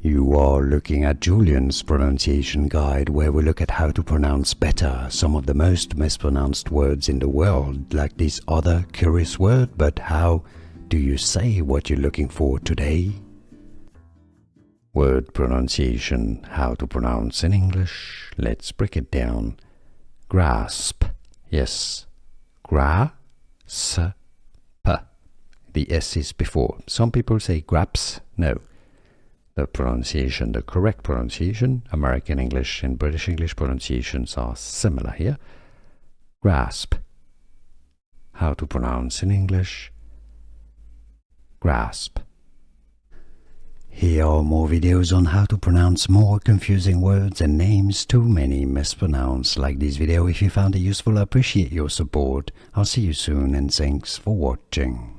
You are looking at Julian's pronunciation guide, where we look at how to pronounce better some of the most mispronounced words in the world, like this other curious word. But how do you say what you're looking for today? Word pronunciation, how to pronounce in English. Let's break it down. Grasp. Yes. Gra-s-p. The S is before. Some people say graps. No. The pronunciation, the correct pronunciation, American English and British English pronunciations are similar here. Grasp. How to pronounce in English. Grasp. Here are more videos on how to pronounce more confusing words and names too many mispronounced. Like this video if you found it useful. I appreciate your support. I'll see you soon and thanks for watching.